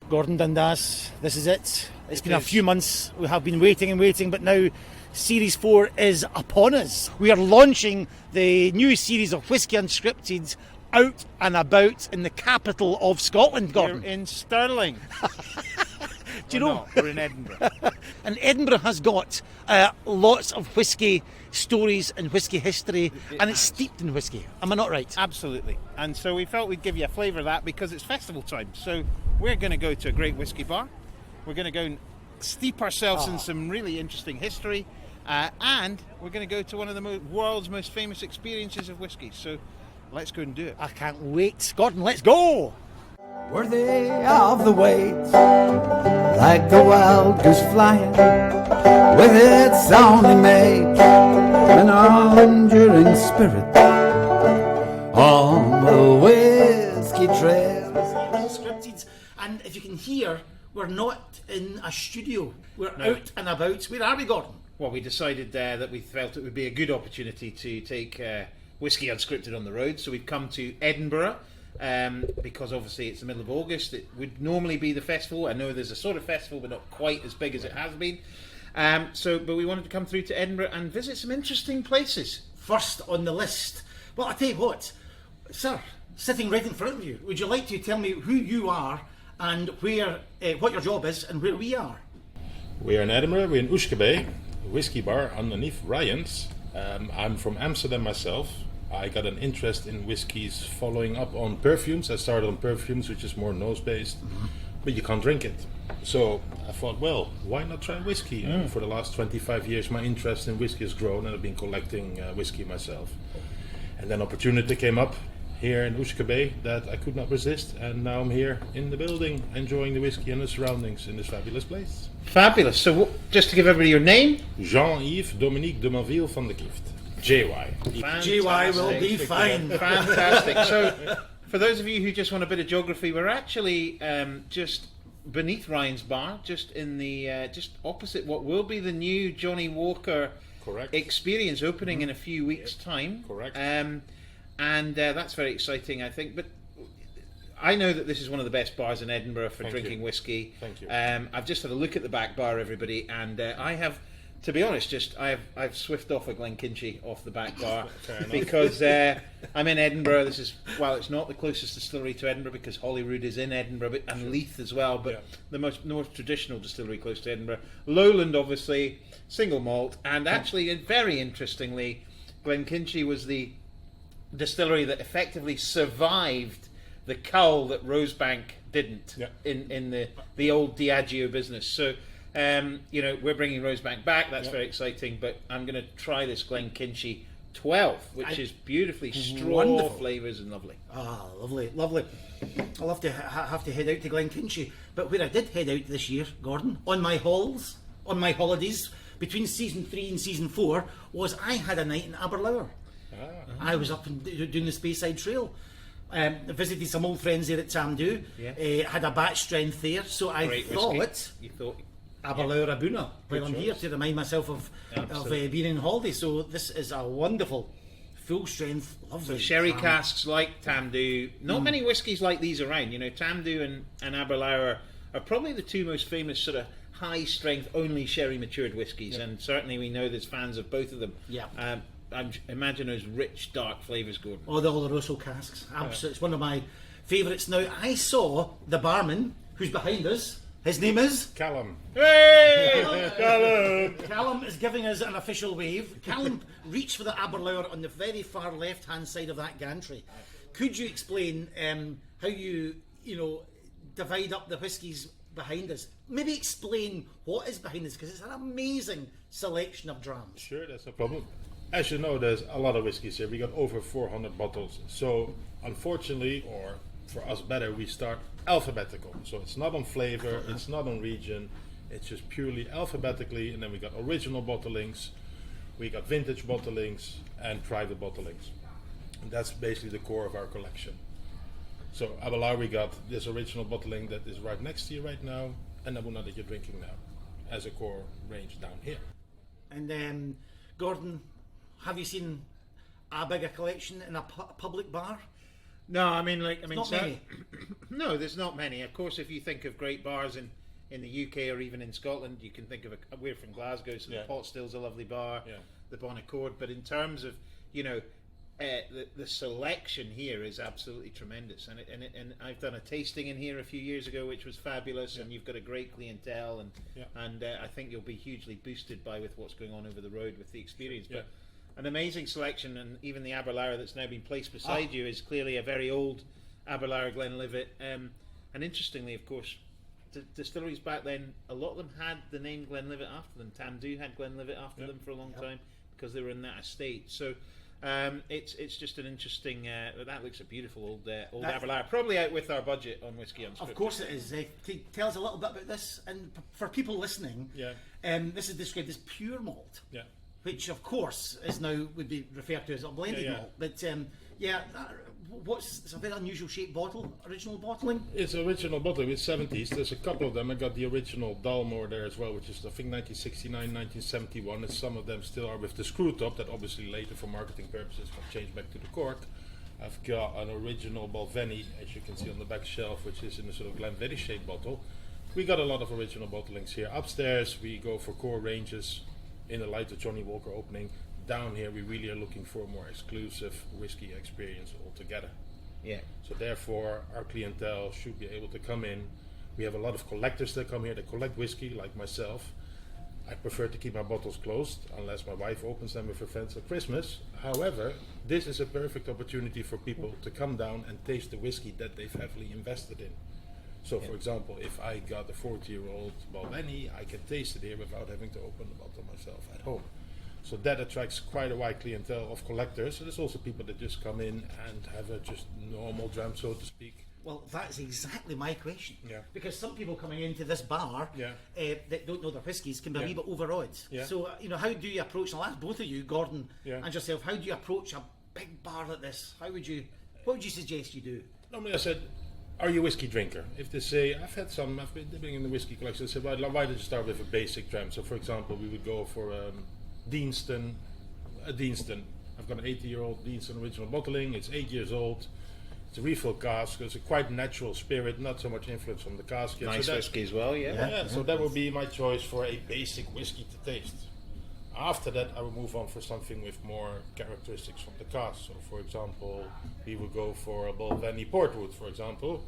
Gordon Dundas, this is it. It's been a few months. We have been waiting and waiting, but now Series 4 is upon us. We are launching the new series of Whisky Unscripted out and about in the capital of Scotland, Gordon. We're in Stirling. Do you know? We're in Edinburgh. And Edinburgh has got lots of whisky stories and whisky history, and it's steeped in whisky. Am I not right? Absolutely. And so we felt we'd give you a flavour of that because it's festival time. So we're going to go to a great whisky bar. We're going to go and steep ourselves in some really interesting history. And we're going to go to one of the world's most famous experiences of whisky. So let's go and do it. I can't wait. Gordon, let's go! Worthy of the wait, like the wild goose flying, with its only mate, an all-enduring spirit on the whiskey trail. Unscripted, and if you can hear, we're not in a studio. We're out and about. Where are we, Gordon? Well, we decided that we felt it would be a good opportunity to take Whisky Unscripted on the road. So we've come to Edinburgh. Because obviously it's the middle of August. It would normally be the festival. I know there's a sort of festival, but not quite as big as it has been. But we wanted to come through to Edinburgh and visit some interesting places. First on the list. Well, I'll tell you what, sir, sitting right in front of you, would you like to tell me who you are and where, what your job is and where we are? We're in Edinburgh. We're in Usquabae, a whiskey bar underneath Ryan's. I'm from Amsterdam myself. I got an interest in whiskies following up on perfumes. I started on perfumes, which is more nose-based, but you can't drink it. So I thought, well, why not try whiskey? And for the last 25 years, my interest in whiskey has grown, and I've been collecting whiskey myself. And then opportunity came up here in Usquabae that I could not resist, and now I'm here in the building, enjoying the whiskey and the surroundings in this fabulous place. Fabulous. So just to give everybody your name? Jean-Yves Dominique de Manville van de Keift. JY. GY will be fine. Fantastic. So, for those of you who just want a bit of geography, we're actually just beneath Ryan's Bar, just in the just opposite what will be the new Johnny Walker Experience opening in a few weeks' time. Correct. And that's very exciting, I think. But I know that this is one of the best bars in Edinburgh for drinking whiskey. Thank you. I've just had a look at the back bar, everybody, and I have. To be honest, I've swift off a Glenkinchie off the back bar because I'm in Edinburgh. This is, well, it's not the closest distillery to Edinburgh because Holyrood is in Edinburgh and Leith as well, but the most traditional distillery close to Edinburgh. Lowland, obviously, single malt, and actually, very interestingly, Glenkinchie was the distillery that effectively survived the cull that Rosebank didn't in the old Diageo business. So. We're bringing Rosebank back. That's very exciting. But I'm going to try this Glenkinchie 12, which is beautifully straw flavours and lovely. Ah, lovely, lovely. I'll have to head out to Glenkinchie. But where I did head out this year, Gordon, on my holidays between season 3 and season 4, was I had a night in Aberlour. I was up and doing the Speyside Trail. Visited some old friends there at Tamdhu. Had a batch strength there, so I thought. You thought. Aberlour Abuna, while I'm here to remind myself of being in holiday. So this is a wonderful, full strength, lovely. So sherry casks like Tamdhu. Not many whiskies like these around. You know, Tamdhu and Aberlour are probably the two most famous sort of high strength only sherry matured whiskies, and certainly we know there's fans of both of them. I imagine those rich dark flavours, Gordon. Oh, the Oloroso casks. Absolutely, it's one of my favourites. Now I saw the barman who's behind us. His name is? Callum. Hey! Callum! Callum is giving us an official wave. Callum reached for the Aberlour on the very far left-hand side of that gantry. Could you explain how you divide up the whiskies behind us? Maybe explain what is behind us, because it's an amazing selection of drams. Sure, that's no problem. As you know, there's a lot of whiskies here. We got over 400 bottles. So, unfortunately, or for us better, we start alphabetical. So it's not on flavor, it's not on region, it's just purely alphabetically, and then we got original bottlings, we got vintage bottlings, and private bottlings. And that's basically the core of our collection. So Aberlour, we got this original bottling that is right next to you right now, and Abuna that you're drinking now, as a core range down here. And then, Gordon, have you seen a bigger collection in a public bar? No, I mean, Not many. No, there's not many. Of course, if you think of great bars in the UK or even in Scotland, you can think of we're from Glasgow, so the Pot Still's a lovely bar, the Bon Accord. But in terms of, the selection here is absolutely tremendous, and I've done a tasting in here a few years ago, which was fabulous, and you've got a great clientele, and I think you'll be hugely boosted with what's going on over the road with the experience. But an amazing selection, and even the Aberlour that's now been placed beside you is clearly a very old Aberlour Glenlivet, and interestingly, of course, distilleries back then, a lot of them had the name Glenlivet after them. Tamdhu had Glenlivet after them for a long time because they were in that estate. So it's just an interesting. That looks a beautiful old Aberlour, probably out with our budget on whiskey unscripted. Of course it is. Tell us a little bit about this, and for people listening, this is described as pure malt. Yeah. Which, of course, is now would be referred to as a blended malt. But it's a very unusual shaped bottle. Original bottling. It's original bottling. It's 70s. There's a couple of them. I got the original Dalmore there as well, which is I think 1969, 1971. And some of them still are with the screw top. That obviously later, for marketing purposes, got changed back to the cork. I've got an original Balvenie, as you can see on the back shelf, which is in a sort of Glenlivet shaped bottle. We got a lot of original bottlings here. Upstairs, we go for core ranges. In the light of Johnny Walker opening, down here we really are looking for a more exclusive whiskey experience altogether. Yeah. So therefore, our clientele should be able to come in. We have a lot of collectors that come here that collect whiskey, like myself. I prefer to keep my bottles closed unless my wife opens them with her friends at Christmas. However, this is a perfect opportunity for people to come down and taste the whiskey that they've heavily invested in. So, for example, if I got a 40-year-old Balvenie, I can taste it here without having to open the bottle myself at home. So that attracts quite a wide clientele of collectors. So there's also people that just come in and have a just normal dram, so to speak. Well, that's exactly my question. Yeah. Because some people coming into this bar that don't know their whiskies can be a wee bit overawed. Yeah. So, how do you approach, and I'll ask both of you, Gordon and yourself, how do you approach a big bar like this? What would you suggest you do? Normally I said, are you a whiskey drinker? If they say, I've been dipping in the whiskey collection, they say, why don't you start with a basic dram? So, for example, we would go for a Deanston. I've got an 80-year-old Deanston original bottling. It's 8 years old. It's a refill cask. It's a quite natural spirit, not so much influence from the cask. Nice whiskey as well, So that would be my choice for a basic whiskey to taste. After that, I would move on for something with more characteristics from the cask. So, for example, we would go for a Balvenie Portwood, for example.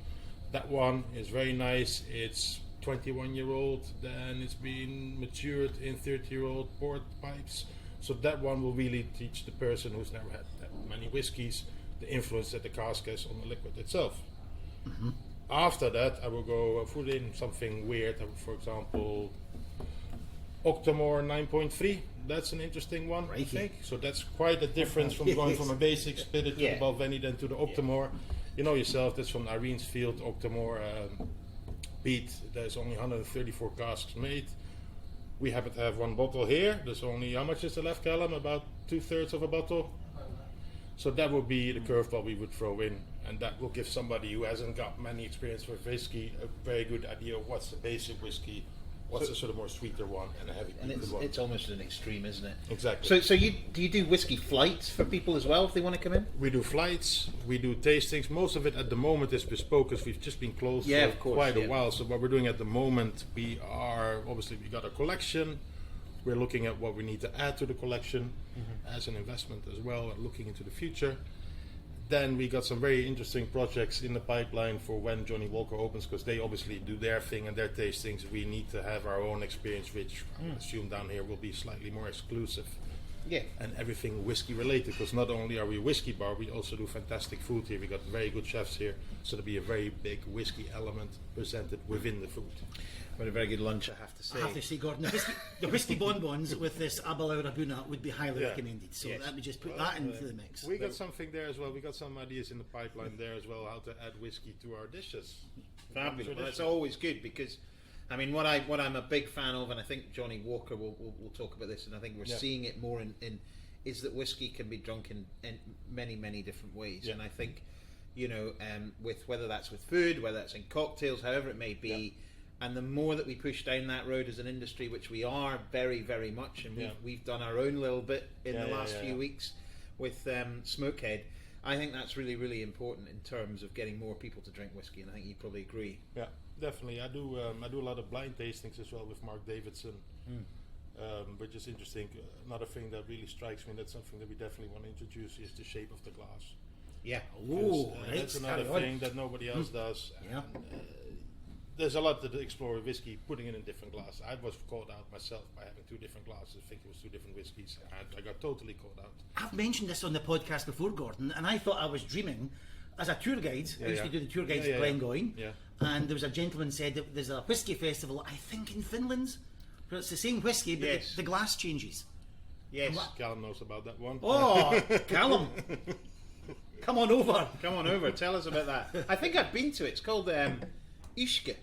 That one is very nice. It's 21-year-old, then it's been matured in 30-year-old port pipes. So that one will really teach the person who's never had that many whiskies the influence that the cask has on the liquid itself. Mm-hmm. After that, I will go put in something weird. For example, Octomore 9.3. That's an interesting one, I think. So that's quite a difference from going from a basic spirit to the Balvenie then to the Octomore. You know yourself, that's from Irene's Field, Octomore. Peat, there's only 134 casks made. We happen to have one bottle here. There's only, how much is there left, Callum? About 2/3 of a bottle? So that would be the curveball we would throw in, and that will give somebody who hasn't got many experience with whiskey a very good idea of what's the basic whiskey, what's the sort of more sweeter one, and a heavy peated one. It's almost an extreme, isn't it? Exactly. So do you do whiskey flights for people as well if they want to come in? We do flights, we do tastings. Most of it at the moment is bespoke because we've just been closed for quite a while. So what we're doing at the moment, we got a collection. We're looking at what we need to add to the collection as an investment as well, and looking into the future. Then we got some very interesting projects in the pipeline for when Johnny Walker opens, because they obviously do their thing and their tastings. We need to have our own experience, which I assume down here will be slightly more exclusive. Yeah. And everything whiskey related, because not only are we a whiskey bar, we also do fantastic food here. We got very good chefs here, so there'll be a very big whiskey element presented within the food. But a very good lunch, I have to say. I have to say, Gordon, the whiskey bonbons with this Aberlour Rabuna would be highly recommended. So let me just put that into the mix. We got something there as well. We got some ideas in the pipeline there as well, how to add whiskey to our dishes. Fabulous. Well, that's always good because, I mean, what I'm a big fan of, and I think Johnny Walker will talk about this, and I think we're seeing it more in is that whiskey can be drunk in many, many different ways. And I think, with whether that's with food, whether that's in cocktails, however it may be, and the more that we push down that road as an industry, which we are very, very much, and we've done our own little bit in the last few weeks with Smokehead, I think that's really, really important in terms of getting more people to drink whiskey, and I think you probably agree. Yeah, definitely. I do a lot of blind tastings as well with Mark Davidson, which is interesting. Another thing that really strikes me, that's something that we definitely want to introduce, is the shape of the glass. Yeah. Oh, That's another thing that nobody else does. Yeah. And, there's a lot to explore with whiskey, putting it in different glasses. I was caught out myself by having 2 different glasses, thinking it was 2 different whiskeys, and I got totally caught out. I've mentioned this on the podcast before, Gordon, and I thought I was dreaming. As a tour guide, I used to do the tour guides at Glengoyne, and there was a gentleman said that there's a whiskey festival, I think in Finland, where it's the same whiskey, but the glass changes. Yes. Callum knows about that one. Oh, Callum, come on over. Come on over. Tell us about that. I think I've been to it. It's called Uske.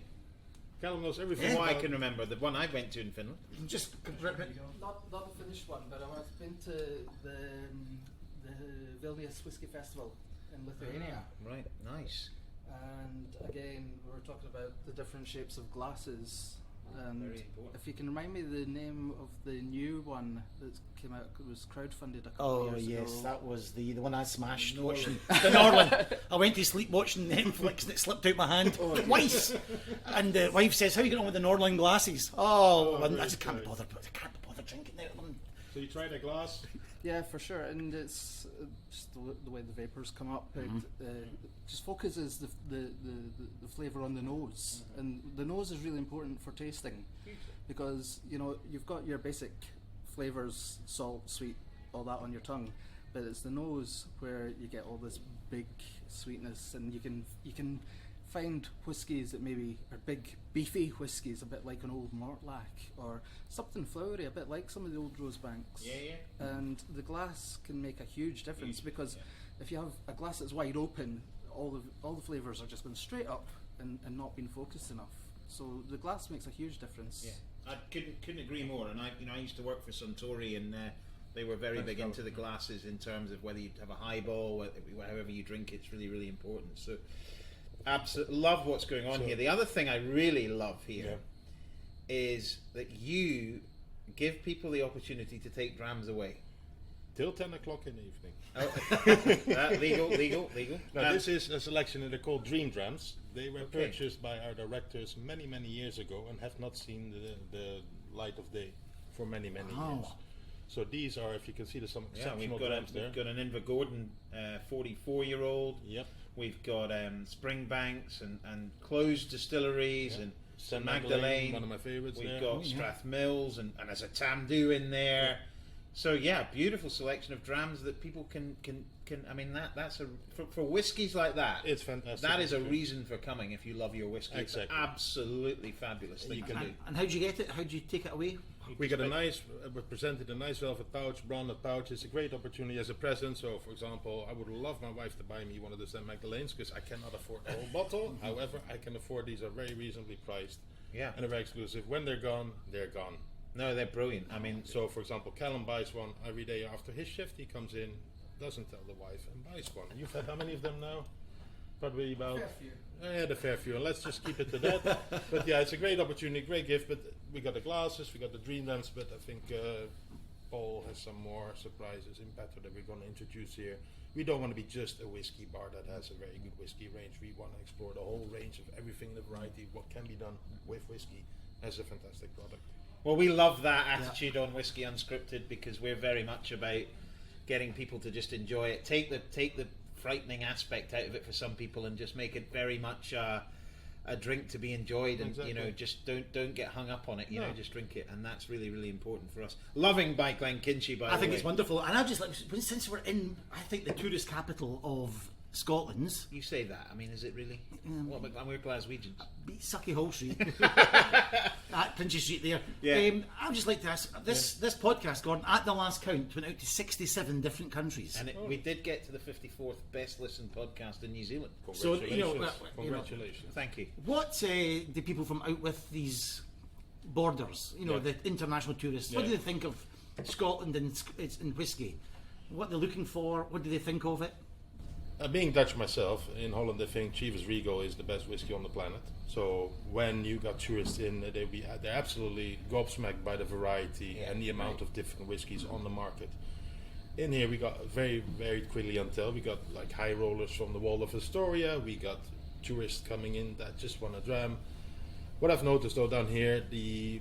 Callum knows everything. From what I can remember, the one I went to in Finland. Just Not the Finnish one, but I've been to the Vilnius Whisky Festival in Lithuania. Right, nice. And again, we were talking about the different shapes of glasses. And Very important. if you can remind me the name of the new one that came out, it was crowdfunded a couple Oh of years yes, ago. that was the one I smashed watching the Norland. I went to sleep watching Netflix and it slipped out my hand twice. And the wife says, "How are you getting on with the Norland glasses?" I just can't be bothered. I can't be bothered drinking out of them. So you tried a glass? Yeah, for sure, and it's just the way the vapors come up. It just focuses the flavour on the nose, and the nose is really important for tasting, because you've got your basic flavours, salt, sweet, all that on your tongue, but it's the nose where you get all this big sweetness, and you can find whiskies that maybe are big beefy whiskies, a bit like an old Mortlach, or something flowery, a bit like some of the old Rosebanks. Yeah. And the glass can make a huge difference, because if you have a glass that's wide open, all the flavours are just going straight up and not being focused enough. So the glass makes a huge difference. Yeah, I couldn't agree more. And I used to work for Suntory, and they were very big into the glasses in terms of whether you have a highball, however you drink, it's really, really important. So absolutely love what's going on here. The other thing I really love here is that you give people the opportunity to take drams away. Till 10 o'clock in the evening. Legal. Now, this is a selection that are called Dream Drams. They were purchased by our directors many, many years ago and have not seen the light of day for many, many years. So these are, if you can see, there's some exceptional drams there. We've got an Invergordon 44-year-old. Yep. We've got Springbanks and closed distilleries and St Magdalene, one of my favourites. We've got Strathmills and there's a Tamdhu in there. So beautiful selection of drams that people can. I mean, that's for whiskies like that. It's fantastic. That is a reason for coming if you love your whiskey. Exactly. It's absolutely fabulous thing to do. And how do you get it? How do you take it away? We got we presented a nice velvet pouch, branded pouch. It's a great opportunity as a present. So, for example, I would love my wife to buy me one of the St Magdalenes because I cannot afford a whole bottle. However, I can afford these. Are very reasonably priced. Yeah. And they're very exclusive. When they're gone, they're gone. No, they're brilliant. I mean, so for example, Callum buys one every day after his shift. He comes in, doesn't tell the wife, and buys one. You've had how many of them now? Probably about the fair few. And let's just keep it to that. But yeah, it's a great opportunity, great gift. But we got the glasses, we got the dream lamps. But I think Paul has some more surprises in petto that we're going to introduce here. We don't want to be just a whiskey bar that has a very good whiskey range. We want to explore the whole range of everything, the variety, what can be done with whiskey as a fantastic product. Well, we love that attitude on Whiskey Unscripted because we're very much about getting people to just enjoy it. Take the frightening aspect out of it for some people and just make it very much a drink to be enjoyed, and just don't get hung up on it. You know, just drink it, and that's really, really important for us. Loving by Glenkinchie, by the way. I think it's wonderful, and I just like since we're in, I think the tourist capital of Scotland's. You say that. I mean, is it really? What about we're Glaswegians? Beat Sucky Hall Street. At Princess Street there. Yeah. I would just like to ask, this podcast, Gordon, at the last count, went out to 67 different countries. And we did get to the 54th best listened podcast in New Zealand. So, Congratulations. Thank you. What do people from out with these borders, the international tourists, what do they think of Scotland and whiskey? What they're looking for? What do they think of it? Being Dutch myself, in Holland I think Chivas Regal is the best whiskey on the planet. So when you got tourists in, they're absolutely gobsmacked by the variety and the amount of different whiskies on the market. in here we got very, very quickly until we got like high rollers from the Wall of Astoria. We got tourists coming in that just want a dram. What I've noticed though down here, the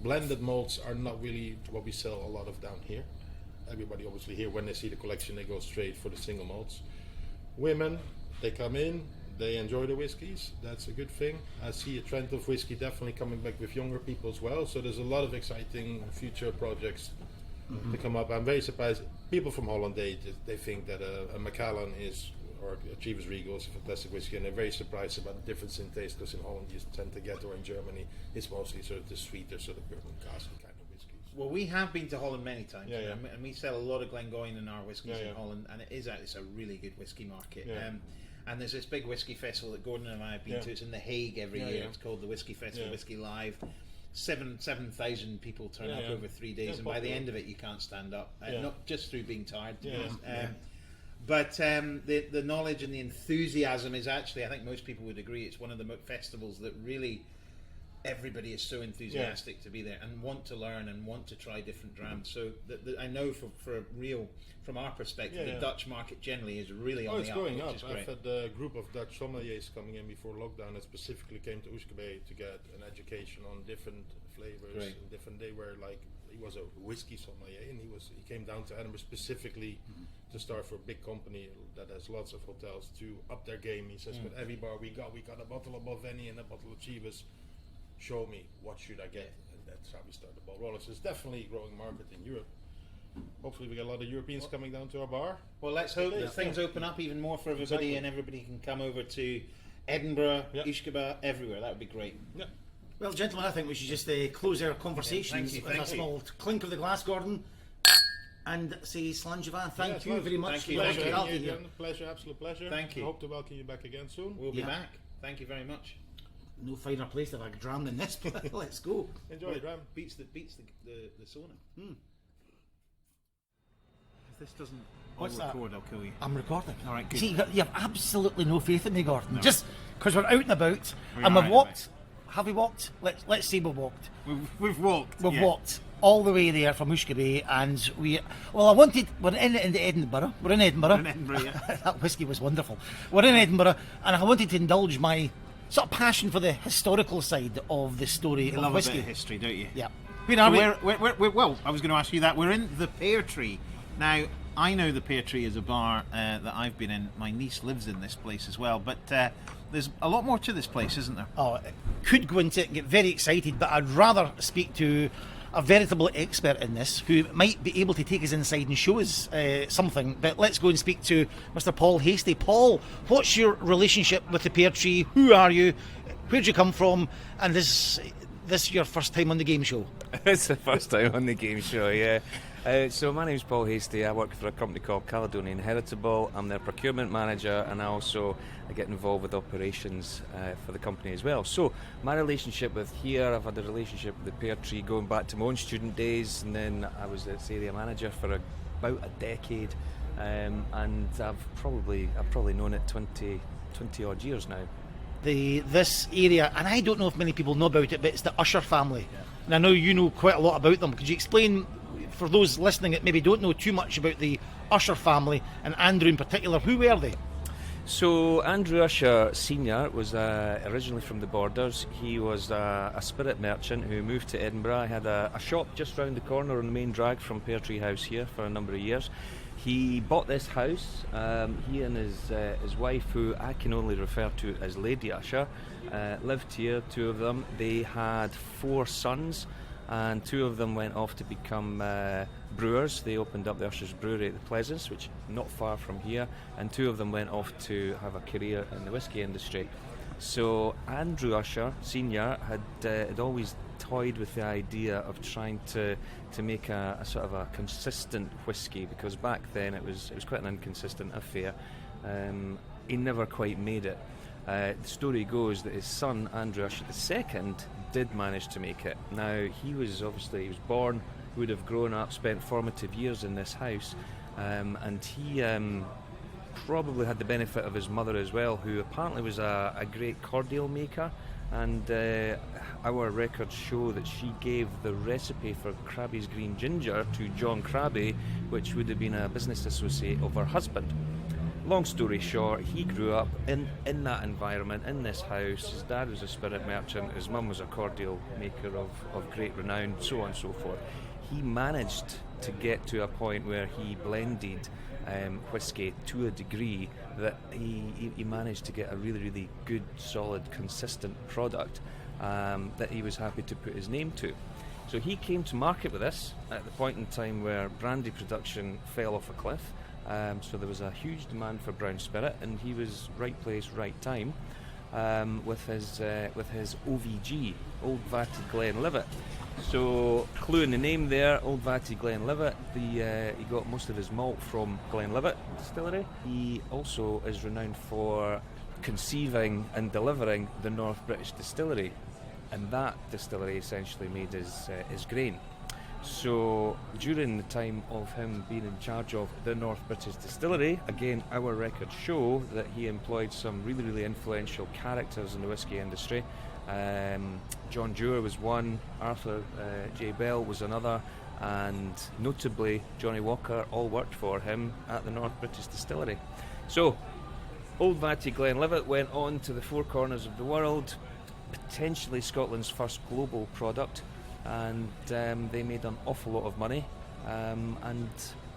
blended malts are not really what we sell a lot of down here. Everybody obviously here, when they see the collection, they go straight for the single malts. Women, they come in, they enjoy the whiskies. That's a good thing. I see a trend of whiskey definitely coming back with younger people as well. So there's a lot of exciting future projects to come up. I'm very surprised. People from Holland, they think that a Macallan or a Chivas Regal is a fantastic whiskey, and they're very surprised about the difference in taste, because in Holland you tend to get, or in Germany, it's mostly sort of the sweeter, sort of bourbon castle kind of whiskies. Well, we have been to Holland many times, Yeah, yeah. and we sell a lot of Glengoyne in our whiskies Yeah, in yeah. Holland, and it's a really good whiskey market. Yeah. And there's this big whiskey festival that Gordon and I have been Yeah. to. It's in The Hague every Yeah, year. yeah. It's called the Whiskey Festival, Yeah. Whiskey Live. 7,000 people turn Yeah, up yeah. over 3 days, Yeah, and by the popular. end of it, you can't stand up. Yeah. Not just through being tired. to be Yeah, honest. yeah. But the knowledge and the enthusiasm is actually, I think most people would agree, it's one of the festivals that really everybody is so enthusiastic to be there and want to learn and want to try different drams. So I know from our perspective, Yeah, the yeah. Dutch market generally is really on Oh, it's the up, going which up. is I've great. had a group of Dutch sommeliers coming in before lockdown that specifically came to Usquabae to get an education on different flavors Great. and different. They were like, he was a whiskey sommelier, and he came down to Edinburgh specifically to start for a big company that has lots of hotels to up their game. He says, with every bar we got a bottle of Balvenie and a bottle of Chivas. Show me, what should I get? And that's how we started the ball rolling. So it's definitely a growing market in Europe. Hopefully we get a lot of Europeans coming down to our bar. Well, let's hope Yeah. that things open up even more for everybody, Exactly. and everybody can come over to Edinburgh, Yeah. Usquabae, everywhere. That would be great. Yeah. Well, gentlemen, I think we should just close our conversations Thank you, with a thank you. small clink of the glass, Gordon, and say Slanjava. Thank Yeah, you very much Thank for you, your thank you. hospitality here. Pleasure, absolute pleasure. Thank you. I hope to welcome you back again soon. We'll be Yeah. back. Thank you very much. No finer place to have a dram than this. Let's go. Enjoy, Ram. Beats the sauna. If this doesn't What's that? record, I'll kill you. I'm recording. All right, good. See, you have absolutely no faith in me, Gordon. Just because we're out and about We're and we've all right, walked. Have we walked? Let's say we've walked. We've walked. We've yeah. walked all the way there from Usquabae, and we're in Edinburgh. We're in Edinburgh. We're in Edinburgh, yeah. That whiskey was wonderful. We're in Edinburgh, and I wanted to indulge my sort of passion for the historical side of the story You of love whiskey. a bit of history, don't you? Yeah. Where are we? Well, I was going to ask you that. We're in the Pear Tree. Now, I know the Pear Tree is a bar that I've been in. My niece lives in this place as well, but there's a lot more to this place, isn't there? Oh, could go into it and get very excited, but I'd rather speak to a veritable expert in this who might be able to take us inside and show us something. But let's go and speak to Mr. Paul Hastie. Paul, what's your relationship with the Pear Tree? Who are you? Where'd you come from? And is this your first time on the game show? It's the first time on the game show, yeah. So my name's Paul Hastie. I work for a company called Caledonian Heritable. I'm their procurement manager, and I get involved with operations for the company as well. So my relationship with here, I've had a relationship with the Pear Tree going back to my own student days, and then I was its area manager for about a decade, and I've probably known it 20 odd years now. This area, and I don't know if many people know about it, but it's the Usher family. And I know you know quite a lot about them. Could you explain, for those listening that maybe don't know too much about the Usher family, and Andrew in particular, who were they? So Andrew Usher Senior was originally from the Borders. He was a spirit merchant who moved to Edinburgh. He had a shop just round the corner on the main drag from Pear Tree House here for a number of years. He bought this house. He and his wife, who I can only refer to as Lady Usher, lived here, two of them. They had 4 sons, and 2 of them went off to become brewers. They opened up the Usher's Brewery at the Pleasance, which is not far from here, and 2 of them went off to have a career in the whisky industry. So Andrew Usher Senior had always toyed with the idea of trying to make a sort of a consistent whisky, because back then it was quite an inconsistent affair. He never quite made it. The story goes that his son Andrew Usher II did manage to make it. Now he was born, would have grown up, spent formative years in this house, and he probably had the benefit of his mother as well, who apparently was a great cordial maker. and our records show that she gave the recipe for Krabby's Green Ginger to John Krabby, which would have been a business associate of her husband. Long story short, he grew up in that environment, in this house. His dad was a spirit merchant, his mum was a cordial maker of great renown, so on and so forth. He managed to get to a point where he blended whisky to a degree that he managed to get a really, really good, solid, consistent product that he was happy to put his name to. So he came to market with this at the point in time where brandy production fell off a cliff. So there was a huge demand for brown spirit, and he was right place, right time, with his OVG, Old Vatty Glenlivet. So, clue in the name there, Old Vatty Glenlivet. He got most of his malt from Glenlivet Distillery. He also is renowned for conceiving and delivering the North British Distillery, and that distillery essentially made his grain. So during the time of him being in charge of the North British Distillery, again our records show that he employed some really, really influential characters in the whisky industry. John Dewar was one, Arthur J. Bell was another, and notably Johnny Walker all worked for him at the North British Distillery. So Old Vatty Glenlivet went on to the four corners of the world, potentially Scotland's first global product, and they made an awful lot of money, and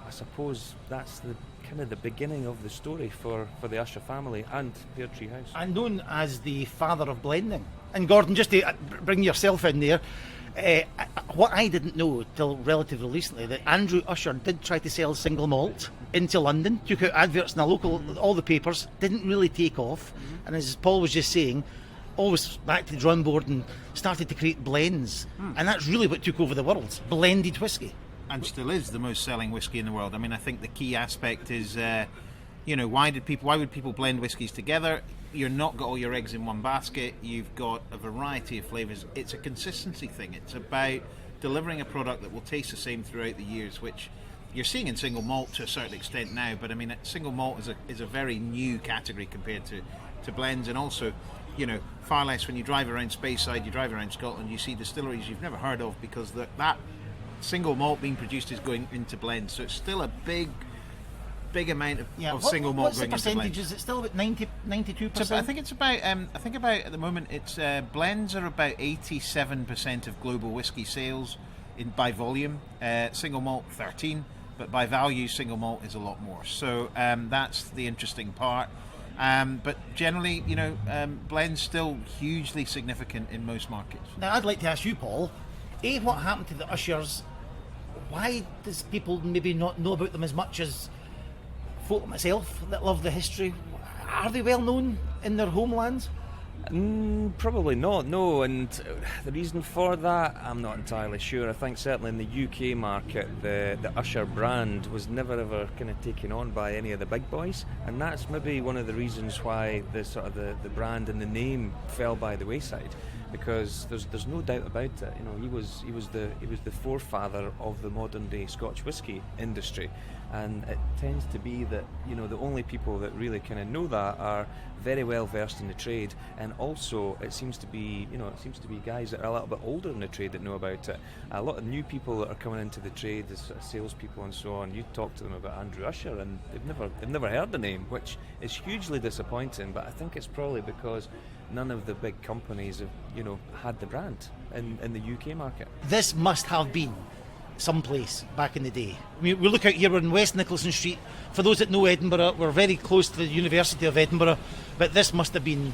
I suppose that's the kind of the beginning of the story for the Usher family and Pear Tree House. And known as the father of blending. And Gordon, just to bring yourself in there, what I didn't know till relatively recently, that Andrew Usher did try to sell single malt into London, took out adverts in all the papers, didn't really take off, and as Paul was just saying, always back to the drawing board and started to create blends, and that's really what took over the world, blended whisky. And still is the most selling whisky in the world. I mean, I think the key aspect is, why would people blend whiskies together? You're not got all your eggs in one basket. You've got a variety of flavours. It's a consistency thing. It's about delivering a product that will taste the same throughout the years, which you're seeing in single malt to a certain extent now. But I mean, single malt is a very new category compared to blends, and also, far less when you drive around Speyside, you drive around Scotland, you see distilleries you've never heard of because that single malt being produced is going into blends. So it's still a big amount of single malt going into blends. What's the percentage? Is it still about 92%? I think it's about. At the moment, it's blends are about 87% of global whisky sales by volume. Single malt 13, but by value, single malt is a lot more. So that's the interesting part. But generally, blends still hugely significant in most markets. Now, I'd like to ask you, Paul, what happened to the Ushers? Why does people maybe not know about them as much as folk like myself that love the history? Are they well known in their homelands? Probably not, no, and the reason for that, I'm not entirely sure. I think certainly in the UK market, the Usher brand was never ever kind of taken on by any of the big boys, and that's maybe one of the reasons why the brand and the name fell by the wayside. Because there's no doubt about it. He was the forefather of the modern day Scotch whisky industry, and it tends to be that the only people that really kind of know that are very well versed in the trade, and also it seems to be guys that are a little bit older in the trade that know about it. A lot of new people that are coming into the trade as salespeople and so on. You talk to them about Andrew Usher, and they've never heard the name, which is hugely disappointing. But I think it's probably because none of the big companies have, had the brand in the UK market. This must have been someplace back in the day. I mean, we look out here, we're in West Nicholson Street. For those that know Edinburgh, we're very close to the University of Edinburgh, but this must have been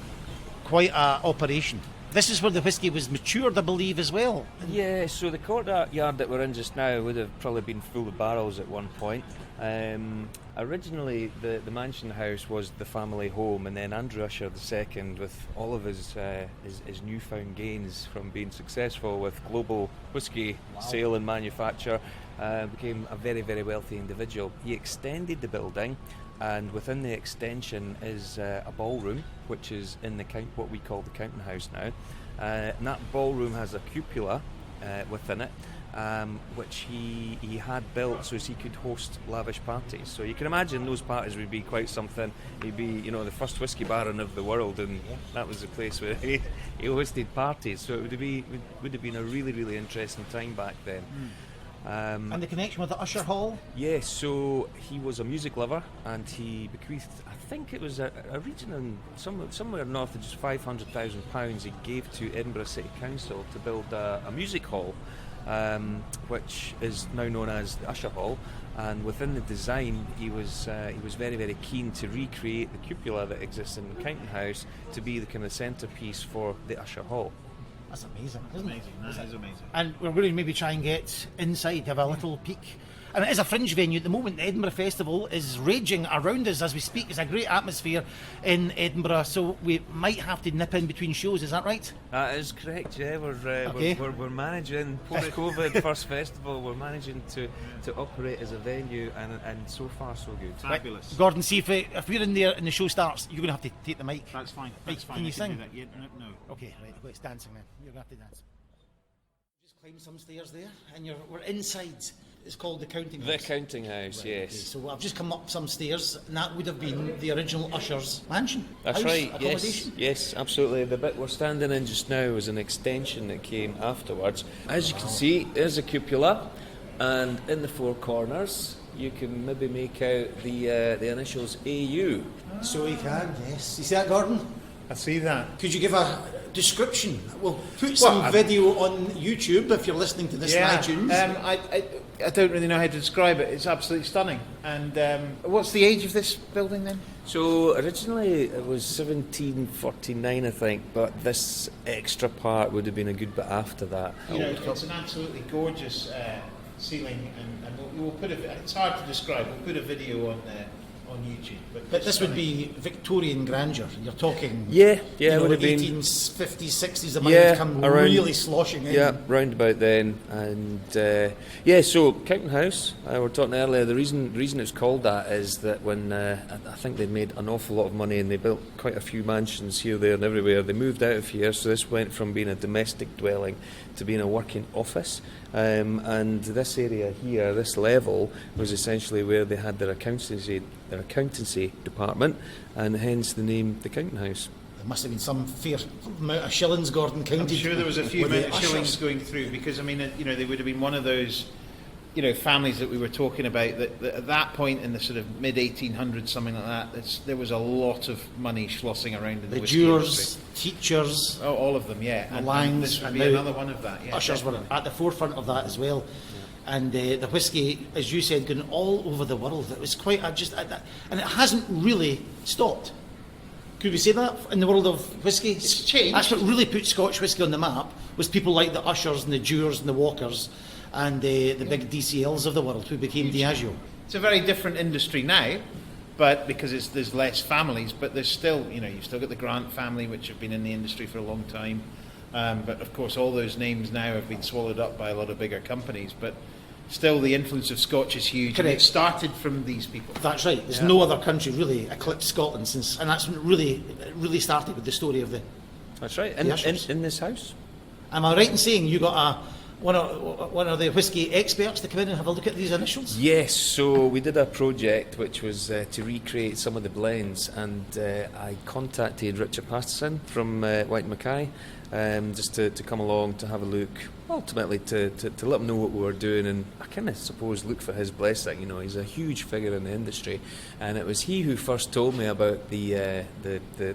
quite an operation. This is where the whisky was matured, I believe, as well. Yeah, so the courtyard that we're in just now would have probably been full of barrels at one point. Originally, the mansion house was the family home, and then Andrew Usher II, with all of his newfound gains from being successful with global whisky sale and manufacture, became a very, very wealthy individual. He extended the building, and within the extension is a ballroom, which is in what we call the Counting House now. And that ballroom has a cupola within it, which he had built so as he could host lavish parties. So you can imagine those parties would be quite something. He'd be, the first whiskey baron of the world, and that was the place where he hosted parties. So it would have been a really, really interesting time back then. And the connection with the Usher Hall? Yes, so he was a music lover, and he bequeathed, I think it was a region in somewhere north of just £500,000 he gave to Edinburgh City Council to build a music hall, which is now known as the Usher Hall. And within the design, he was very, very keen to recreate the cupola that exists in the Counting House to be the kind of centrepiece for the Usher Hall. That's amazing, isn't it? That is amazing. And we're going to maybe try and get inside, have a little peek. And it is a fringe venue at the moment. The Edinburgh Festival is raging around us as we speak. It's a great atmosphere in Edinburgh, so we might have to nip in between shows. Is that right? That is correct. Yeah, we're managing post-COVID first festival. We're managing to operate as a venue, and so far so good. Fabulous. Right. Gordon, see if we're in there and the show starts, you're going to have to take the mic. That's fine. Right, That's fine. can you I sing? do that. Yeah, no. Okay, right. Well, it's dancing then. You're going to have to dance. Just climb some stairs there, and we're inside. It's called the Counting House. The Counting House, Right, yes. okay. So I've just come up some stairs, and that would have been the original Usher's mansion. That's house, right, accommodation. yes, absolutely. The bit we're standing in just now is an extension that came afterwards. As you can see, there's a cupola, and in the four corners, you can maybe make out the initials AU. So you can, yes. You see that, Gordon? I see that. Could you give a description? We'll put some video on YouTube if you're listening to this on iTunes. I don't really know how to describe it. It's absolutely stunning. And what's the age of this building then? So originally it was 1749, I think, but this extra part would have been a good bit after that. It's an absolutely gorgeous ceiling, and we'll put it's hard to describe. We'll put a video on YouTube. But this would be Victorian grandeur. You're talking, it would would have been 1850s, 60s. The money would come really sloshing in. Yeah, round about then, and so Counting House. We were talking earlier. The reason it's called that is that when I think they'd made an awful lot of money and they built quite a few mansions here, there, and everywhere. They moved out of here, so this went from being a domestic dwelling to being a working office. And this area here, this level, was essentially where they had their accountancy department, and hence the name the Counting House. There must have been some fair amount of shillings Gordon counted. I'm sure there was a few with amount the of shillings ushers. going through, because they would have been one of those families that we were talking about that at that point in the sort of mid 1800s, something like that, there was a lot of money schlossing around in the whiskey jurors, industry. Teachers, all of them, yeah. And Langs, this would and be now another one of that. Yeah, ushers were definitely. at the forefront of that as well. And the whisky, as you said, going all over the world. It was quite and it hasn't really stopped. Could we say that in the world of whisky? It's changed. That's what really put Scotch whisky on the map, was people like the Ushers and the Dewars and the Walkers and the big DCLs of the world who became Diageo. It's a very different industry now, but because there's less families, but there's still, you've still got the Grant family, which have been in the industry for a long time. But of course, all those names now have been swallowed up by a lot of bigger companies. But still, the influence of Scotch is huge. And it started from these people. That's right. There's no other country really eclipsed Scotland since, and that's when it really started with the story of the. That's right. In this house. Am I right in saying you got one of the whisky experts to come in and have a look at these initials? Yes, so we did a project which was to recreate some of the blends, and I contacted Richard Pasterson from White Mackay just to come along to have a look, ultimately to let him know what we were doing, and I kind of suppose look for his blessing. He's a huge figure in the industry, and it was he who first told me about the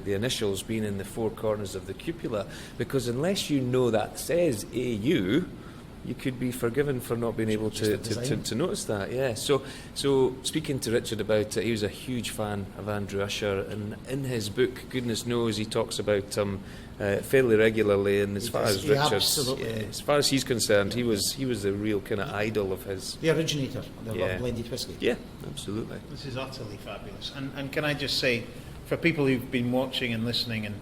initials being in the four corners of the cupola, because unless you know that says AU, you could be forgiven for not being able to notice that. Yeah. So speaking to Richard about it, he was a huge fan of Andrew Usher, and in his book, goodness knows, he talks about him fairly regularly. And as far as as far as he's concerned, he was the real kind of idol of his. The originator of blended whisky. Yeah, absolutely. This is utterly fabulous. And can I just say, for people who've been watching and listening and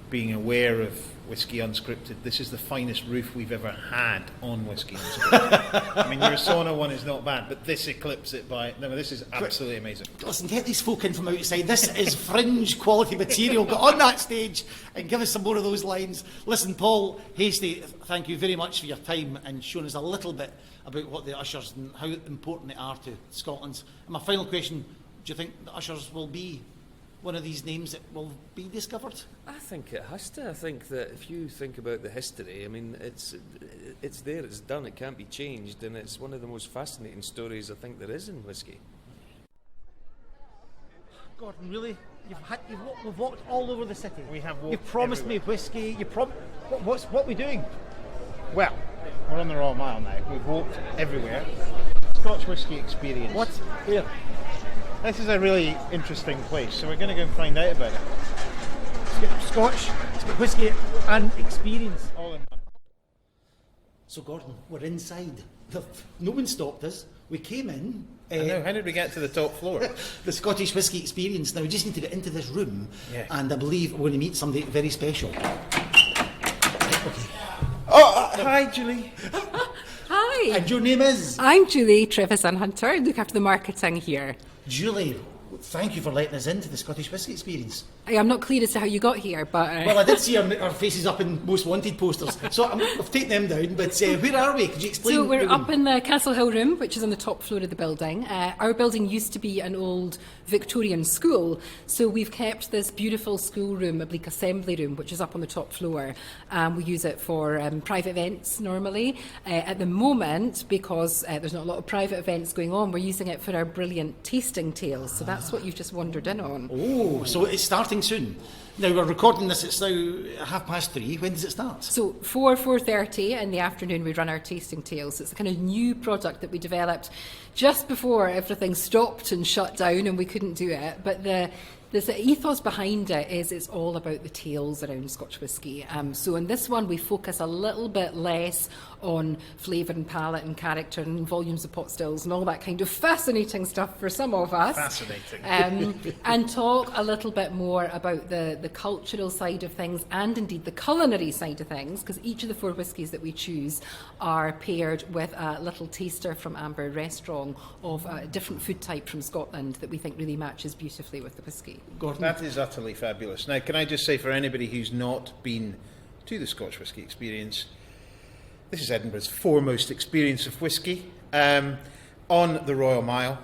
being aware of Whisky Unscripted. This is the finest roof we've ever had on Whisky Unscripted. I mean, your sauna one is not bad, but this eclipses it by... No, this is absolutely amazing. Listen, get these folk in from outside. This is fringe quality material. Get on that stage and give us some more of those lines. Listen, Paul, Hastie, thank you very much for your time and showing us a little bit about what the Ushers and how important they are to Scotland's. And my final question, do you think the Ushers will be one of these names that will be discovered? I think it has to. I think that if you think about the history, I mean, it's there, it's done, it can't be changed, and it's one of the most fascinating stories I think there is in whisky. Gordon, really? We've walked all over the city. We have walked You've promised everywhere. me whiskey. What are we doing? Well, we're on the Royal Mile now. We've walked everywhere. Scotch Whisky Experience. What? Where? This is a really interesting place, so we're going to go and find out about it. It's got Scotch, it's got whiskey and experience. All in one. So Gordon, we're inside. No one stopped us. We came in. I know, how did we get to the top floor? The Scottish Whisky Experience. Now we just need to get into this room, Yeah. and I believe we're going to meet somebody very special. Oh, hi, Julie. Hi, And your name is? I'm Julie Trevisan-Hunter. I look after the marketing here. Julie, thank you for letting us into the Scottish Whisky Experience. I'm not clear as to how you got here, but Well, I did see our faces up in Most Wanted posters, so I've taken them down, but where are we? Could you explain? so we're the up room? in the Castle Hill room, which is on the top floor of the building. Our building used to be an old Victorian school, so we've kept this beautiful schoolroom, oblique assembly room, which is up on the top floor. We use it for private events normally. At the moment, because there's not a lot of private events going on, we're using it for our brilliant tasting tales. So that's what you've just wandered in on. Oh, so it's starting soon. Now we're recording this, it's now 3:30. When does it start? So 4:30 in the afternoon we run our tasting tales. It's a kind of new product that we developed just before everything stopped and shut down and we couldn't do it. But the ethos behind it is it's all about the tales around Scotch whisky. So in this one we focus a little bit less on flavour and palate and character and volumes of pot stills and all that kind of fascinating stuff for some of us. Fascinating. And talk a little bit more about the cultural side of things and indeed the culinary side of things, because each of the 4 whiskies that we choose are paired with a little taster from Amber Restaurant of a different food type from Scotland that we think really matches beautifully with the whisky. Gordon? That is utterly fabulous. Now, can I just say for anybody who's not been to the Scotch Whisky Experience, this is Edinburgh's foremost experience of whisky. On the Royal Mile,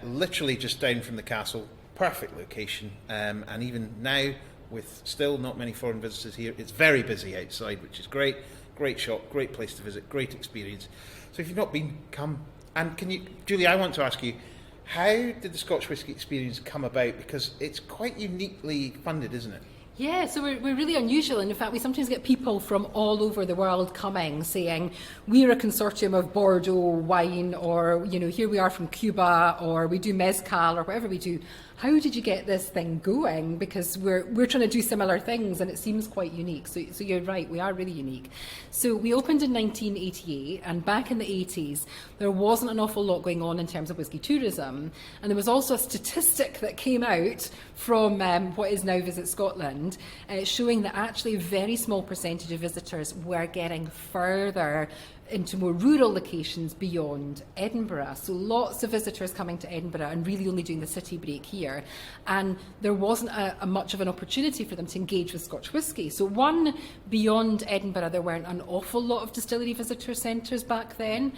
literally just down from the castle, perfect location, and even now, with still not many foreign visitors here, it's very busy outside, which is great. Great shop, great place to visit, great experience. So if you've not been, come. And can you, Julie, I want to ask you, how did the Scotch Whisky Experience come about? Because it's quite uniquely funded, isn't it? Yeah, so we're really unusual, and in fact we sometimes get people from all over the world coming saying we're a consortium of Bordeaux wine, or here we are from Cuba, or we do mezcal, or whatever we do. How did you get this thing going? Because we're trying to do similar things and it seems quite unique. So you're right, we are really unique. So we opened in 1988, and back in the 80s there wasn't an awful lot going on in terms of whisky tourism, and there was also a statistic that came out from what is now Visit Scotland showing that actually a very small percentage of visitors were getting further into more rural locations beyond Edinburgh. So lots of visitors coming to Edinburgh and really only doing the city break here. And there wasn't a much of an opportunity for them to engage with Scotch whisky. So one, beyond Edinburgh, there weren't an awful lot of distillery visitor centres back then.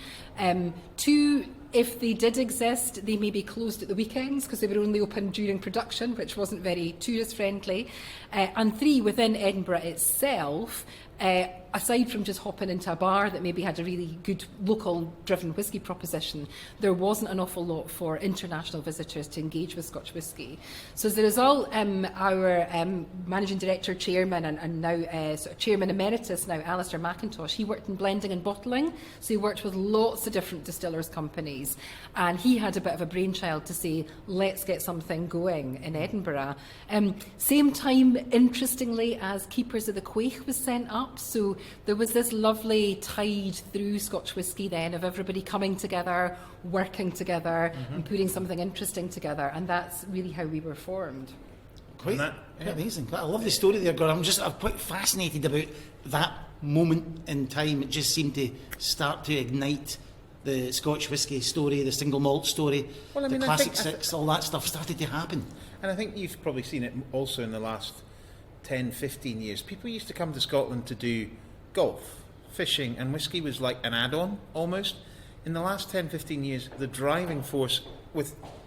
Two, if they did exist, they may be closed at the weekends because they were only open during production, which wasn't very tourist friendly. And 3, within Edinburgh itself, aside from just hopping into a bar that maybe had a really good local driven whisky proposition, there wasn't an awful lot for international visitors to engage with Scotch whisky. So as a result, our managing director, chairman, and now sort of chairman emeritus now, Alistair McIntosh, he worked in blending and bottling, so he worked with lots of different distillers companies, and he had a bit of a brainchild to say, let's get something going in Edinburgh. Same time, interestingly, as Keepers of the Quaich was sent up, so there was this lovely tide through Scotch whisky then of everybody coming together, working together, and putting something interesting together, and that's really how we were formed. Quite, that, quite amazing. Quite a lovely story there, Gordon. I'm quite fascinated about that moment in time. It just seemed to start to ignite the Scotch whisky story, the single malt story, Well, I mean, the I classic think- six, all that stuff started to happen. And I think you've probably seen it also in the last 10, 15 years. People used to come to Scotland to do golf, fishing, and whisky was like an add-on almost. In the last 10, 15 years, the driving force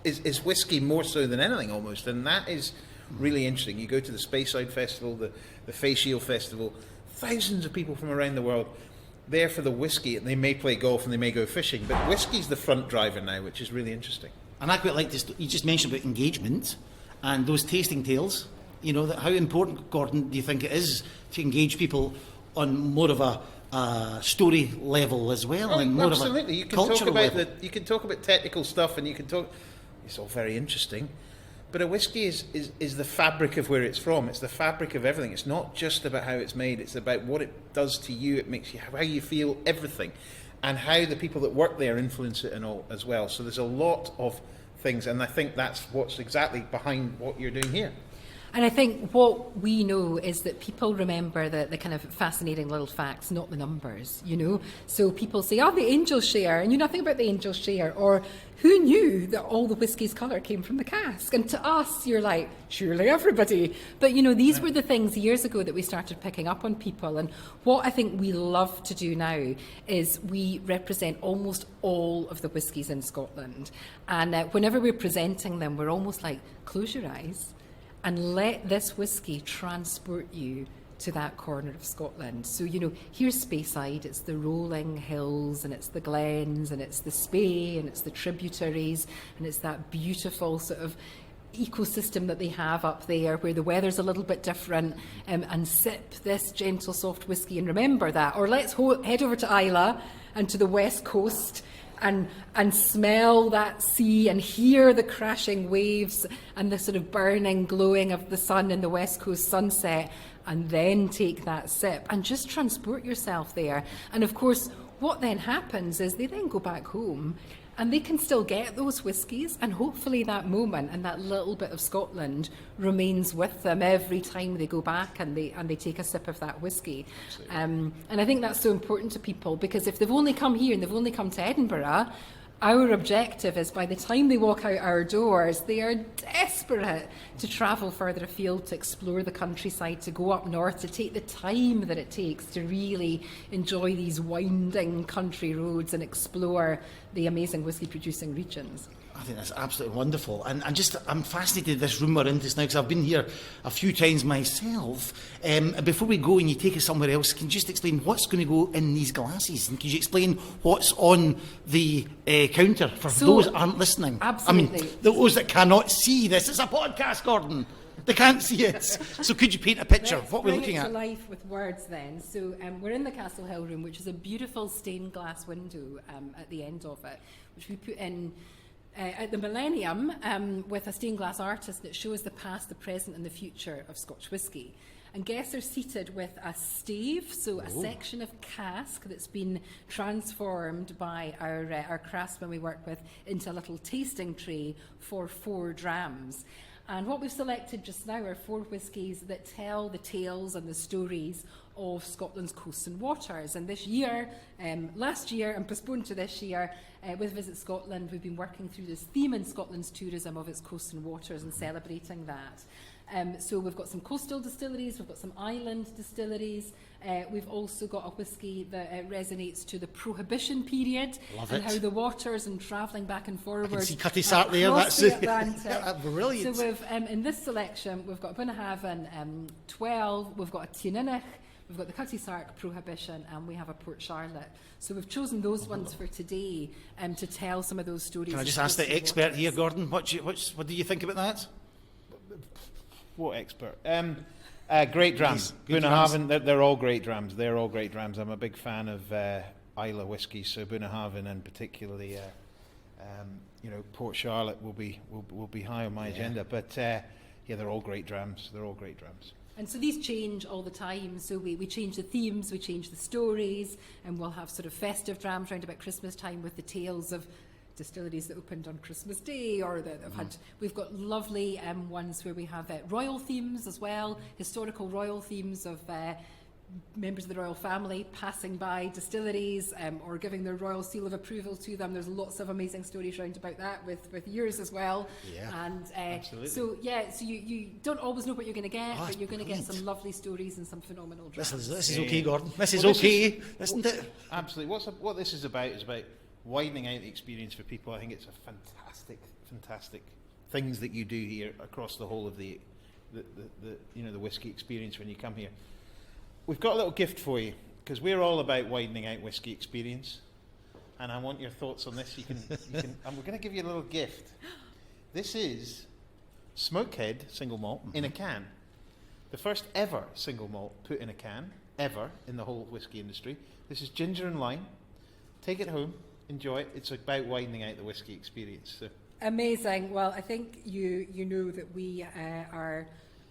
is whisky more so than anything almost, and that is really interesting. You go to the Speyside Festival, the Facial Festival, thousands of people from around the world there for the whisky, and they may play golf and they may go fishing, but whisky's the front driver now, which is really interesting. And I quite like this. You just mentioned about engagement and those tasting tales. You know, how important, Gordon, do you think it is to engage people on more of a story level as well, and more absolutely. of a You can talk cultural about level? you can talk about technical stuff, and you can talk. It's all very interesting, but a whisky is the fabric of where it's from. It's the fabric of everything. It's not just about how it's made. It's about what it does to you. It makes you how you feel, everything, and how the people that work there influence it and all as well. So there's a lot of things, and I think that's what's exactly behind what you're doing here. And I think what we know is that people remember the kind of fascinating little facts, not the numbers, you know. So people say, the angel share, and you know nothing about the angel share, or who knew that all the whiskey's colour came from the cask? And to us, you're like, surely everybody. But, you know, these were the things years ago that we started picking up on people. And what I think we love to do now is we represent almost all of the whiskies in Scotland. And whenever we're presenting them, we're almost like, close your eyes and let this whisky transport you to that corner of Scotland. So, you know, here's Speyside, it's the rolling hills and it's the glens and it's the Spey and it's the tributaries and it's that beautiful sort of ecosystem that they have up there where the weather's a little bit different, and sip this gentle soft whisky and remember that. Or let's head over to Islay and to the west coast and smell that sea and hear the crashing waves and the sort of burning glowing of the sun in the west coast sunset, and then take that sip and just transport yourself there. And of course what then happens is they then go back home and they can still get those whiskies, and hopefully that moment and that little bit of Scotland remains with them every time they go back and they take a sip of that whiskey. And I think that's so important to people, because if they've only come here and they've only come to Edinburgh, our objective is by the time they walk out our doors, they are desperate to travel further afield, to explore the countryside, to go up north, to take the time that it takes to really enjoy these winding country roads and explore the amazing whisky producing regions. I think that's absolutely wonderful, and I'm fascinated with this room we're in just now, because I've been here a few times myself. Before we go and you take us somewhere else, can you just explain what's going to go in these glasses, and can you explain what's on the counter for those that aren't listening? Absolutely. I mean, those that cannot see this. It's a podcast, Gordon. They can't see it. So could you paint a picture of what we're looking Bring it at? to life with words then. So we're in the Castle Hill room, which is a beautiful stained glass window at the end of it, which we put in at the Millennium with a stained glass artist that shows the past, the present and the future of Scotch whisky. And guests are seated with a stave, so a section of cask that's been transformed by our craftsmen we work with into a little tasting tray for 4 drams. And what we've selected just now are 4 whiskies that tell the tales and the stories of Scotland's coasts and waters. And this year, last year and postponed to this year, with Visit Scotland, we've been working through this theme in Scotland's tourism of its coasts and waters and celebrating that. So we've got some coastal distilleries, we've got some island distilleries, we've also got a whisky that resonates to the Prohibition period. Love and it. how the waters and travelling back and forward. I can see Cutty Sark there. across That's the Atlantic. brilliant. So we've in this selection we've got Bunnahabhain 12, we've got a Tierninich, we've got the Cutty Sark Prohibition, and we have a Port Charlotte. So we've chosen those ones for today to tell some of those stories. Can I of just ask the coastal expert waters. here, Gordon? What do you think about that? What expert? Great drams. Good Bunnahabhain, they're all great drams. They're all great drams. I'm a big fan of Islay whiskies, so Bunnahabhain and particularly, Port Charlotte will be high on my agenda. But they're all great drams. They're all great drams. And so these change all the time. So we change the themes, we change the stories, and we'll have sort of festive drams around about Christmas time with the tales of distilleries that opened on Christmas Day, or that have had. We've got lovely ones where we have royal themes as well, historical royal themes of members of the royal family passing by distilleries or giving their royal seal of approval to them. There's lots of amazing stories round about that with yours as well. Yeah, and absolutely. So you don't always know what you're going to get, but you're going to get brilliant. some lovely stories and some phenomenal drams. This is okay, Gordon. This is Well, this okay, isn't it? Absolutely. What this is about widening out the experience for people. I think it's a fantastic things that you do here across the whole of the whiskey experience when you come here. We've got a little gift for you, because we're all about widening out whiskey experience, and I want your thoughts on this. You can and we're going to give you a little gift. This is Smokehead single malt in a can. The first ever single malt put in a can, ever, in the whole whiskey industry. This is ginger and lime. Take it home, enjoy it. It's about widening out the whiskey experience. So. Amazing. Well, I think you know that we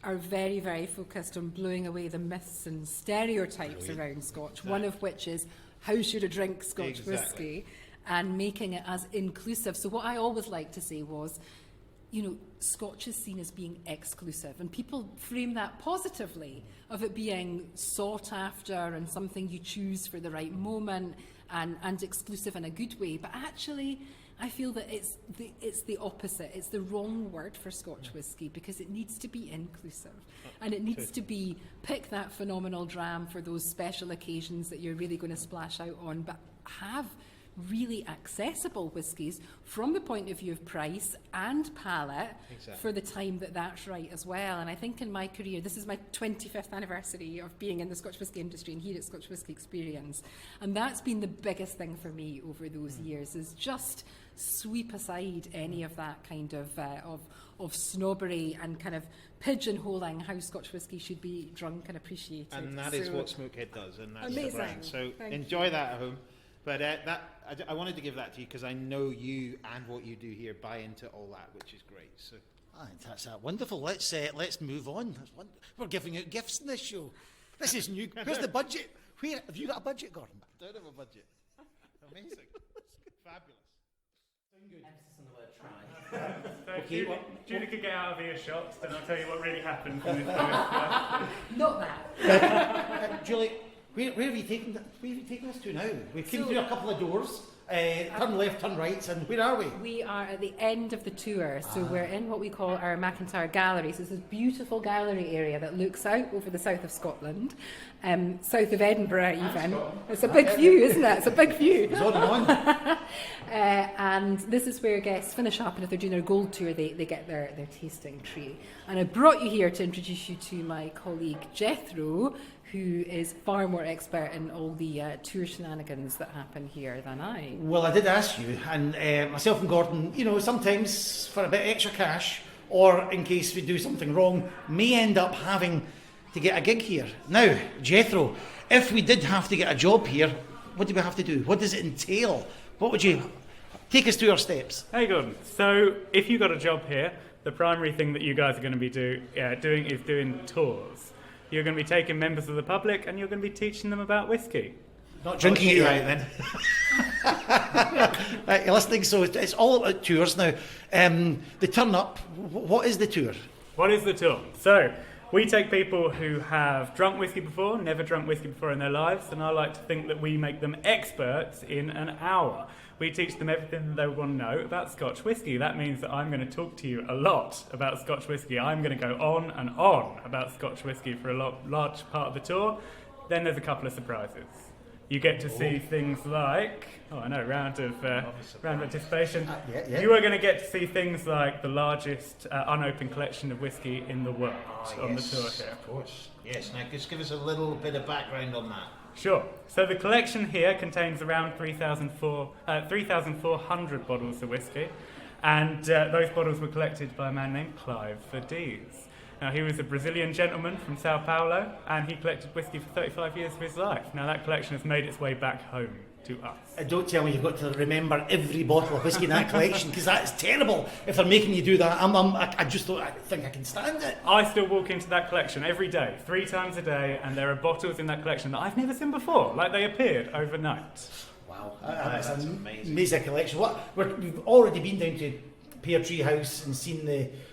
are very, very focused on blowing away the myths and stereotypes around Scotch, one of which is how should a drink Scotch whisky, and making it as inclusive. So what I always like to say was, Scotch is seen as being exclusive, and people frame that positively, of it being sought after and something you choose for the right moment and exclusive in a good way. But actually, I feel that it's the opposite. It's the wrong word for Scotch whisky, because it needs to be inclusive, and it needs to be pick that phenomenal dram for those special occasions that you're really going to splash out on, but have really accessible whiskies from the point of view of price and palate for the time that's right as well. And I think in my career, this is my 25th anniversary of being in the Scotch whisky industry and here at Scotch Whisky Experience, and that's been the biggest thing for me over those years, is just sweep aside any of that kind of snobbery and kind of pigeonholing how Scotch whisky should be drunk and appreciated. And that is what Smokehead does, and that's amazing. the brand. So Thank enjoy you. that at home. But I wanted to give that to you because I know you and what you do here buy into all that, which is great. So That's wonderful. Let's move on. We're giving out gifts in this show. This is new. Where's the budget? Where have you got a budget, Gordon? don't have a budget. Amazing, fabulous. So if Julie could get out of earshot, then I'll tell you what really happened from this first. Not that. Julie, where have you taken us to now? We came through a couple of doors. Turn left, turn right, and where are we? We are at the end of the tour, so we're in what we call our Mcintyre Gallery. So it's this beautiful gallery area that looks out over the south of Scotland, south of Edinburgh even. It's a big view, isn't it? It's a big view. It's on and on. And this is where guests finish up, and if they're doing their gold tour, they get their tasting tray. And I brought you here to introduce you to my colleague Jethro, who is far more expert in all the tour shenanigans that happen here than I. Well, I did ask you, and myself and Gordon, sometimes for a bit extra cash, or in case we do something wrong, may end up having to get a gig here. Now, Jethro, if we did have to get a job here, what do we have to do? What does it entail? What would you take us through our steps? Hey Gordon, so if you got a job here, the primary thing that you guys are going to be doing is doing tours. You're going to be taking members of the public and you're going to be teaching them about whiskey. Not drinking it right then. Right, you're listening, so it's all about tours now. The turn up, what is the tour? What is the tour? So, we take people who have drunk whiskey before, never drunk whiskey before in their lives, and I like to think that we make them experts in an hour. We teach them everything that they want to know about Scotch whisky. That means that I'm going to talk to you a lot about Scotch whisky. I'm going to go on and on about Scotch whisky for a large part of the tour. Then there's a couple of surprises. You get to see things like, round of anticipation. Yeah. You are going to get to see things like the largest unopened collection of whiskey in the world on the tour here. Of course. Yes, now just give us a little bit of background on that. Sure. So the collection here contains around 3,400 bottles of whiskey, and those bottles were collected by a man named Clive Verdez. Now, he was a Brazilian gentleman from Sao Paulo, and he collected whiskey for 35 years of his life. Now, that collection has made its way back home to us. Don't tell me you've got to remember every bottle of whiskey in that collection, because that's terrible if they're making you do that. I just don't think I can stand it. I still walk into that collection every day, 3 times a day, and there are bottles in that collection that I've never seen before, like they appeared overnight. Wow, That's that's an amazing. amazing collection. We've already been down to Pear Tree House and seen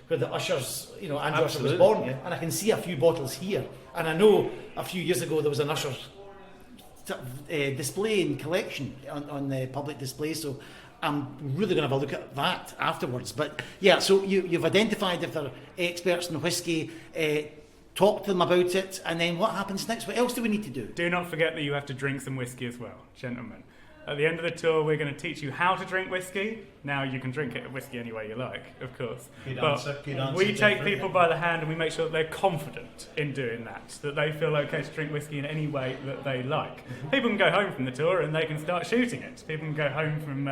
where the Ushers, and Josh was Absolutely, born, yeah. and I can see a few bottles here. And I know a few years ago there was an Usher display and collection on the public display, so I'm really going to have a look at that afterwards. But yeah, so you've identified if they're experts in whiskey, talk to them about it, and then what happens next? What else do we need to do? Do not forget that you have to drink some whiskey as well, gentlemen. At the end of the tour, we're going to teach you how to drink whiskey. Now, you can drink whiskey any way you like, of course. Good But answer, we take Jeffrey. people by the hand and we make sure that they're confident in doing that they feel okay to drink whiskey in any way that they like. People can go home from the tour and they can start shooting it. People can go home from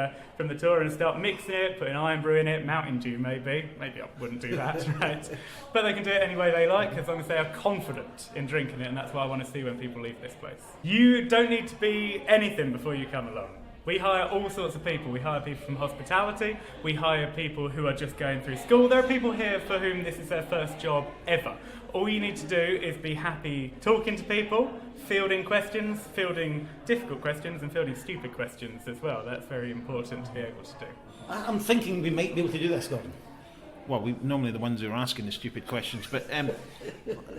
the tour and start mixing it, putting iron brew in it, Mountain Dew maybe. Maybe I wouldn't do that, right? But they can do it any way they like as long as they are confident in drinking it, and that's what I want to see when people leave this place. You don't need to be anything before you come along. We hire all sorts of people. We hire people from hospitality. We hire people who are just going through school. There are people here for whom this is their first job ever. All you need to do is be happy talking to people, fielding questions, fielding difficult questions, and fielding stupid questions as well. That's very important to be able to do. I'm thinking we might be able to do this, Gordon. Well, we normally the ones who are asking the stupid questions, but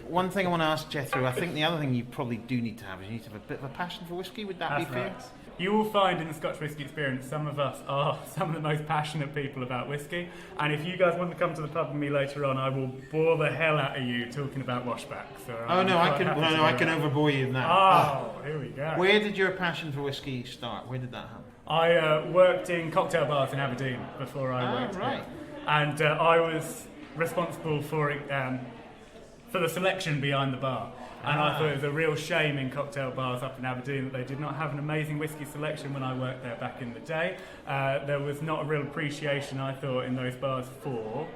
one thing I want to ask Jethro, I think the other thing you probably do need to have is you need to have a bit of a passion for whiskey. Would that be fair? Right. You will find in the Scotch Whisky Experience some of us are some of the most passionate people about whiskey, and if you guys want to come to the pub with me later on, I will bore the hell out of you talking about washbacks. I can overbore you in that. Here we go. Where did your passion for whiskey start? Where did that happen? I worked in cocktail bars in Aberdeen before I worked right. here. And I was responsible for the selection behind the bar. And I thought it was a real shame in cocktail bars up in Aberdeen that they did not have an amazing whiskey selection when I worked there back in the day. There was not a real appreciation, I thought, in those bars for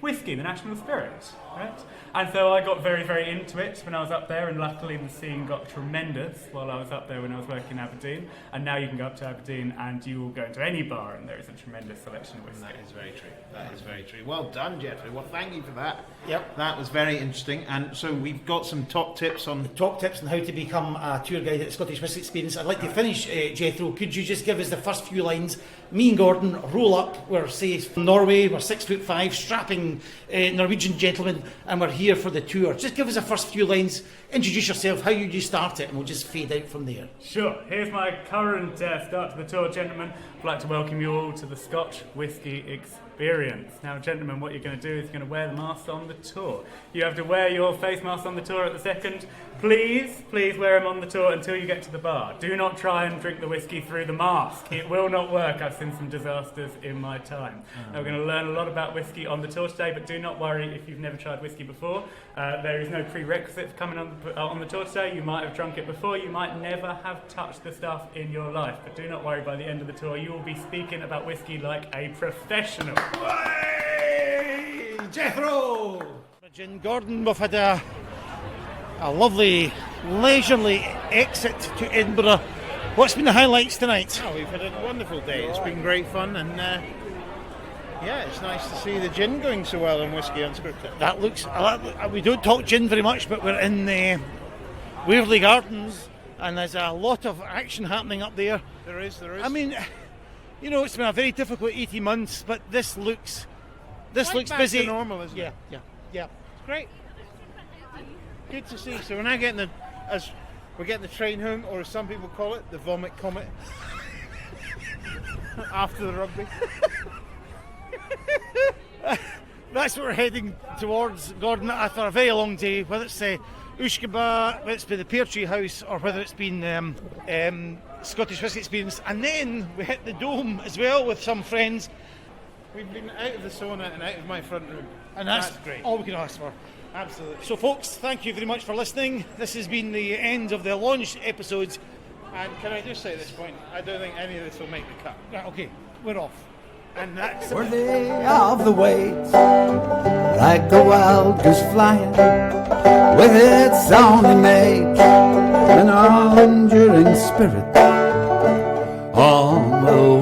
whiskey, the national spirit, right? And so I got very, very into it when I was up there, and luckily the scene got tremendous while I was up there when I was working in Aberdeen. And now you can go up to Aberdeen and you will go into any bar and there is a tremendous selection of whiskey. That is very true. That is very true. Well done, Jeffrey. Well, thank you for that. Yep. That was very interesting. And so we've got some top tips on... Top tips on how to become a tour guide at the Scottish Whisky Experience. I'd like to finish, Jethro. Could you just give us the first few lines? Me and Gordon roll up. We're, say, from Norway. We're 6'5", strapping Norwegian gentlemen, and we're here for the tour. Just give us the first few lines. Introduce yourself, how you start it, and we'll just fade out from there. Sure. Here's my current start to the tour, gentlemen. I'd like to welcome you all to the Scotch Whisky Experience. Now, gentlemen, what you're going to do is you're going to wear the mask on the tour. You have to wear your face mask on the tour at the second. Please wear them on the tour until you get to the bar. Do not try and drink the whiskey through the mask. It will not work. I've seen some disasters in my time. Now, we're going to learn a lot about whiskey on the tour today, but do not worry if you've never tried whiskey before. There is no prerequisite for coming on the tour today. You might have drunk it before. You might never have touched the stuff in your life. But do not worry, by the end of the tour, you will be speaking about whiskey like a professional. Hey, Jethro! Gordon, we've had a lovely, leisurely exit to Edinburgh. What's been the highlights tonight? Oh, we've had a wonderful day. It's been great fun, and it's nice to see the gin going so well in Whisky Unscripted. That looks... we don't talk gin very much, but we're in the Waverley Gardens, and there's a lot of action happening up there. There is. I mean, it's been a very difficult 18 months, but this looks Back busy. to normal, isn't it? Yeah. It's great. Good to see. So we're now getting the train home, or as some people call it, the vomit comet. After the rugby. That's what we're heading towards, Gordon, after a very long day, whether it's Usquabae, whether it's been the Pear Tree House, or whether it's been Scottish Whisky Experience. And then we hit the Dome as well with some friends. We've been out of the sauna and out of my front room. And that's great. all we can ask for. Absolutely. So folks, thank you very much for listening. This has been the end of the launch episodes. And can I just say at this point, I don't think any of this will make the cut. Right, okay, we're off. And that's Worthy of the wait, like a wild goose flying, with its only mate, an enduring spirit on the